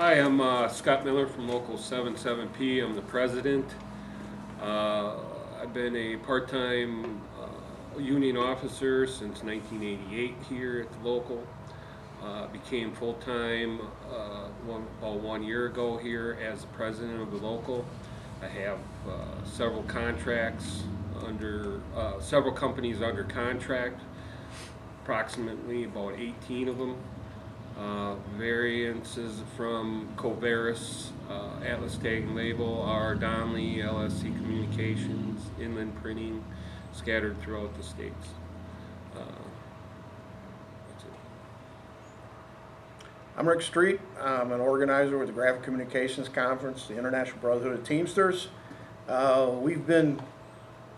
Hi, I'm Scott Miller from Local 77P. I'm the president. Uh, I've been a part-time union officer since 1988 here at the local. Became full-time about 1 year ago here as the president of the local. I have several contracts under several companies under contract, approximately about 18 of them. Variances from Coveris, Atlas Tag and Label, R. Donnelly, LSC Communications, Inland Printing, scattered throughout the states. That's it. I'm Rick Street. I'm an organizer with the Graphic Communications Conference, the International Brotherhood of Teamsters. We've been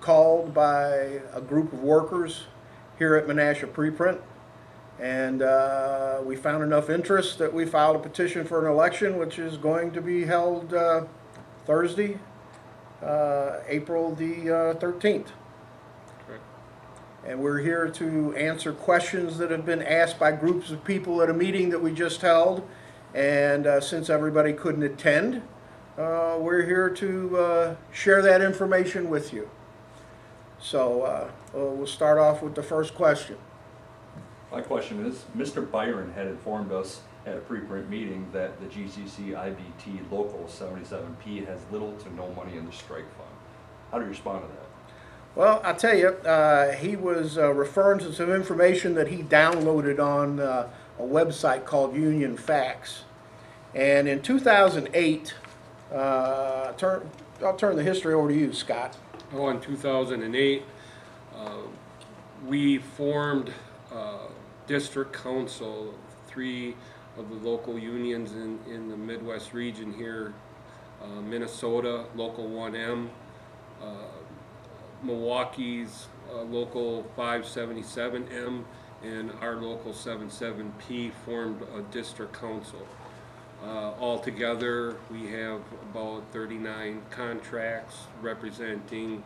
called by a group of workers here at Menasha PrePrint, and we found enough interest that we filed a petition for an election, which is going to be held Thursday, April the 13th. Correct. And we're here to answer questions that have been asked by groups of people at a meeting that we just held. And since everybody couldn't attend, we're here to share that information with you. So we'll start off with the first question. My question is, Mr. Byron had informed us at a preprint meeting that the GCC IBT Local 77P has little to no money in the strike fund. How do you respond to that? Well, I'll tell you, he was referring to some information that he downloaded on a website called Union Facts. And in 2008, I'll turn the history over to you, Scott. Oh, in 2008, we formed district council, three of the local unions in the Midwest region here, Minnesota, Local 1M, Milwaukee's Local 577M, and our Local 77P formed a district council. Altogether, we have about 39 contracts representing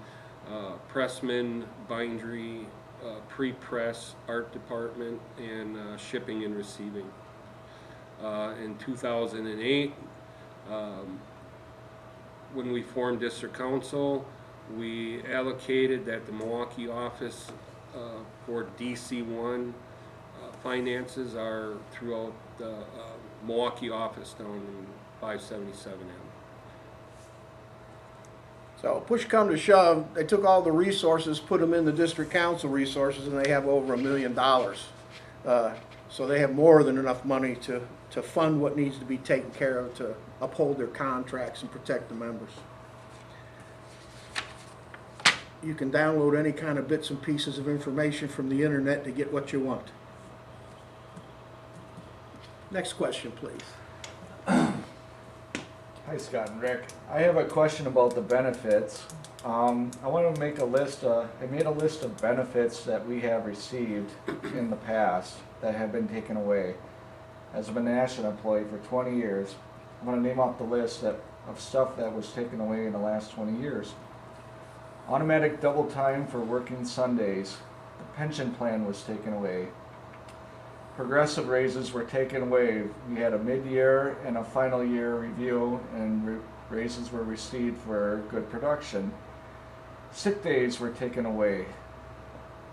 pressmen, bindery, pre-press, art department, and shipping and receiving. In 2008, when we formed district council, we allocated that the Milwaukee office for DC1 finances are throughout the Milwaukee office down in 577M. So push come to shove, they took all the resources, put them in the district council resources, and they have over $1 million. So they have more than enough money to fund what needs to be taken care of to uphold their contracts and protect the members. You can download any kind of bits and pieces of information from the internet to get what you want. Next question, please. Hi Scott and Rick. I have a question about the benefits. I want to make a list. I made a list of benefits that we have received in the past that have been taken away. As a Menasha employee for 20 years, I'm going to name off the list of stuff that was taken away in the last 20 years. Automatic double time for working Sundays. The pension plan was taken away. Progressive raises were taken away. We had a mid-year and a final year review, and raises were received for good production. Sick days were taken away.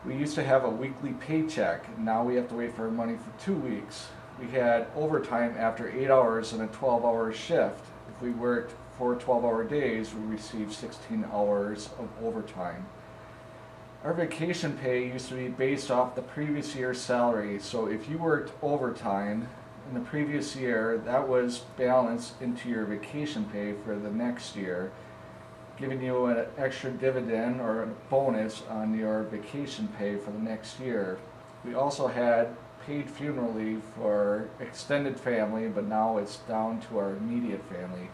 We used to have a weekly paycheck. Now we have to wait for our money for 2 weeks. We had overtime after 8 hours in a 12-hour shift. If we worked 4 12-hour days, we received 16 hours of overtime. Our vacation pay used to be based off the previous year's salary, so if you worked overtime in the previous year, that was balanced into your vacation pay for the next year, giving you an extra dividend or a bonus on your vacation pay for the next year. We also had paid funeral leave for extended family, but now it's down to our immediate family.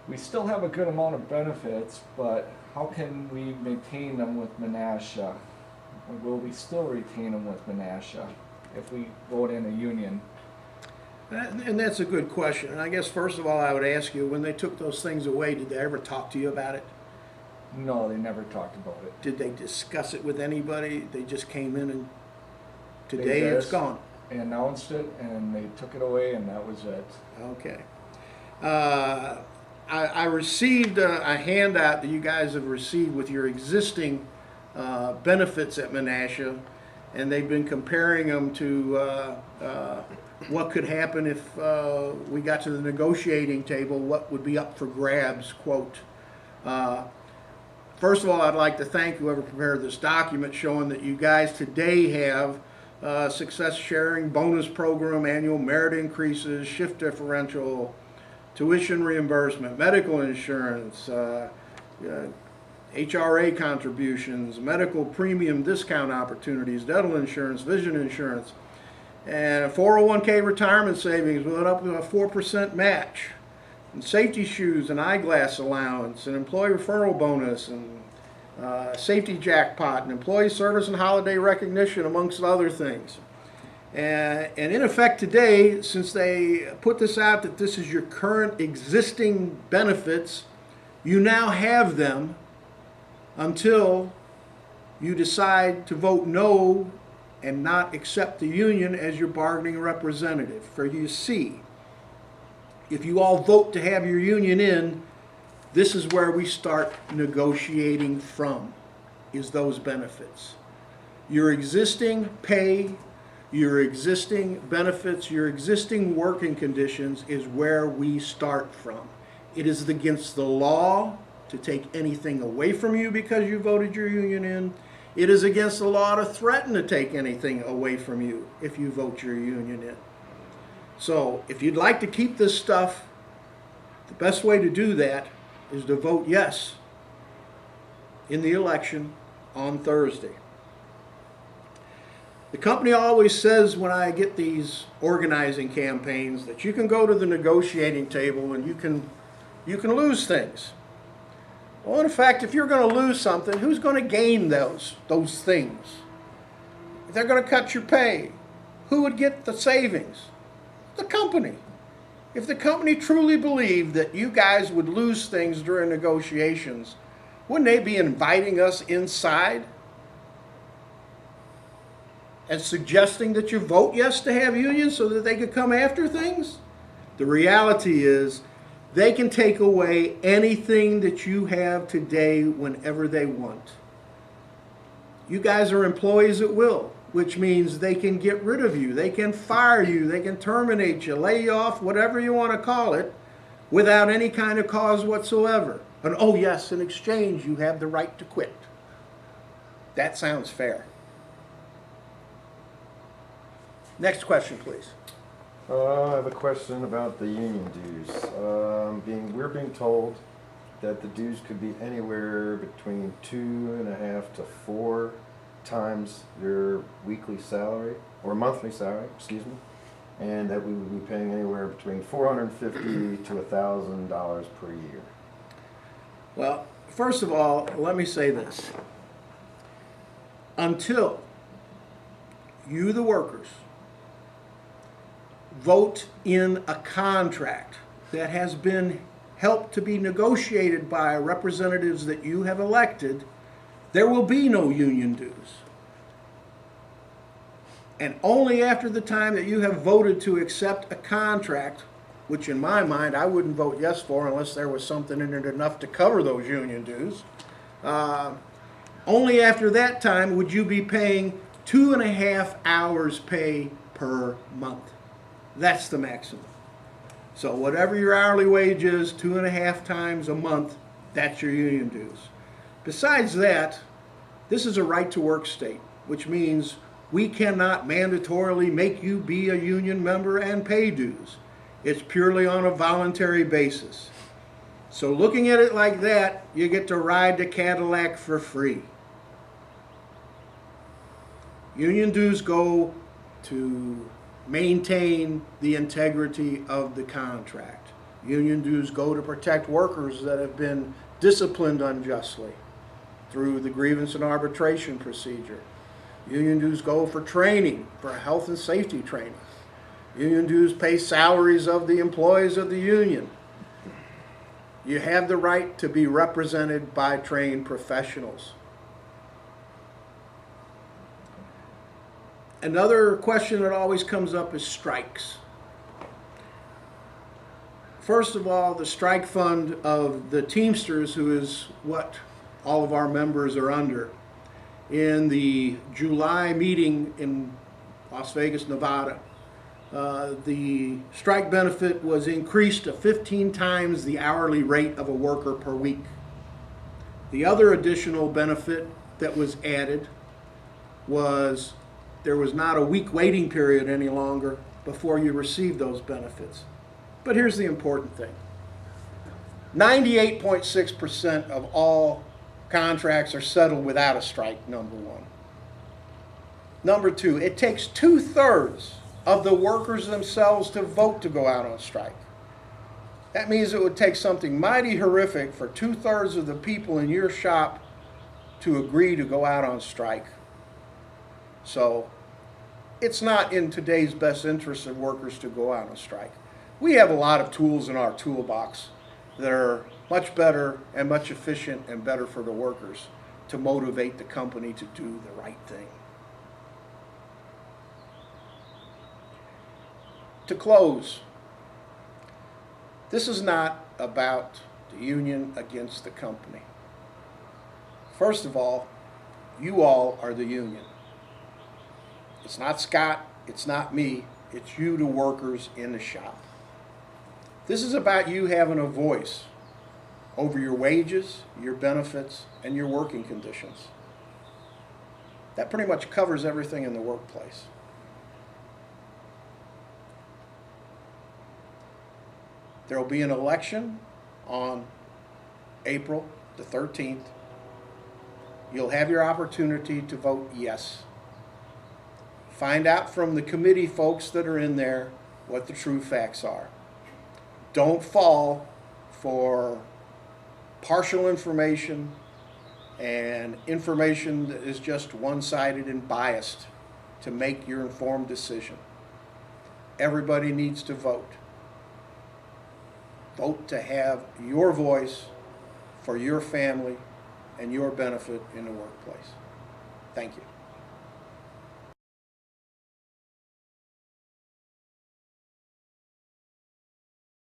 We still have a good amount of benefits, but how can we maintain them with Menasha? Or will we still retain them with Menasha if we vote in a union? And that's a good question. And I guess first of all, I would ask you, when they took those things away, did they ever talk to you about it? No, they never talked about it. Did they discuss it with anybody? They just came in and today it's gone. They announced it and they took it away and that was it. Okay. I received a handout that you guys have received with your existing benefits at Menasha, and they've been comparing them to what could happen if we got to the negotiating table, what would be up for grabs, quote. First of all, I'd like to thank whoever prepared this document showing that you guys today have success sharing, bonus program, annual merit increases, shift differential, tuition reimbursement, medical insurance, HRA contributions, medical premium discount opportunities, dental insurance, vision insurance, and 401k retirement savings with up to a 4% match, and safety shoes and eyeglass allowance, and employee referral bonus, and safety jackpot, and employee service and holiday recognition, amongst other things. And in effect today, since they put this out that this is your current existing benefits, you now have them until you decide to vote no and not accept the union as your bargaining representative. For you see, if you all vote to have your union in, this is where we start negotiating from, is those benefits. Your existing pay, your existing benefits, your existing working conditions is where we start from. It is against the law to take anything away from you because you voted your union in. It is against the law to threaten to take anything away from you if you vote your union in. So if you'd like to keep this stuff, the best way to do that is to vote yes in the election on Thursday. The company always says when I get these organizing campaigns that you can go to the negotiating table and you can lose things. Well, in fact, if you're going to lose something, who's going to gain those things? If they're going to cut your pay, who would get the savings? The company. If the company truly believed that you guys would lose things during negotiations, wouldn't they be inviting us inside and suggesting that you vote yes to have unions so that they could come after things? The reality is they can take away anything that you have today whenever they want. You guys are employees at will, which means they can get rid of you, they can fire you, they can terminate you, lay you off, whatever you want to call it, without any kind of cause whatsoever. And oh yes, in exchange you have the right to quit. That sounds fair. Next question, please. I have a question about the union dues. We're being told that the dues could be anywhere between 2.5 to 4 times your weekly salary, or monthly salary, excuse me, and that we would be paying anywhere between $450 to $1,000 per year. Well, first of all, let me say this. Until you, the workers, vote in a contract that has been helped to be negotiated by representatives that you have elected, there will be no union dues. And only after the time that you have voted to accept a contract, which in my mind I wouldn't vote yes for unless there was something in it enough to cover those union dues, only after that time would you be paying 2.5 hours pay per month. That's the maximum. So whatever your hourly wage is, 2.5 times a month, that's your union dues. Besides that, this is a right to work state, which means we cannot mandatorily make you be a union member and pay dues. It's purely on a voluntary basis. So looking at it like that, you get to ride the Cadillac for free. Union dues go to maintain the integrity of the contract. Union dues go to protect workers that have been disciplined unjustly through the grievance and arbitration procedure. Union dues go for training, for health and safety training. Union dues pay salaries of the employees of the union. You have the right to be represented by trained professionals. Another question that always comes up is strikes. First of all, the strike fund of the Teamsters, who is what all of our members are under, in the July meeting in Las Vegas, Nevada, the strike benefit was increased to 15 times the hourly rate of a worker per week. The other additional benefit that was added was there was not a week waiting period any longer before you received those benefits. But here's the important thing. 98.6% of all contracts are settled without a strike, number one. Number two, it takes 2/3 of the workers themselves to vote to go out on strike. That means it would take something mighty horrific for 2/3 of the people in your shop to agree to go out on strike. So it's not in today's best interest of workers to go out on strike. We have a lot of tools in our toolbox that are much better and much efficient and better for the workers to motivate the company to do the right thing. To close, this is not about the union against the company. First of all, you all are the union. It's not Scott, it's not me, it's you, the workers in the shop. This is about you having a voice over your wages, your benefits, and your working conditions. That pretty much covers everything in the workplace. There will be an election on April the 13th. You'll have your opportunity to vote yes. Find out from the committee folks that are in there what the true facts are. Don't fall for partial information and information that is just one-sided and biased to make your informed decision. Everybody needs to vote. Vote to have your voice for your family and your benefit in the workplace. Thank you.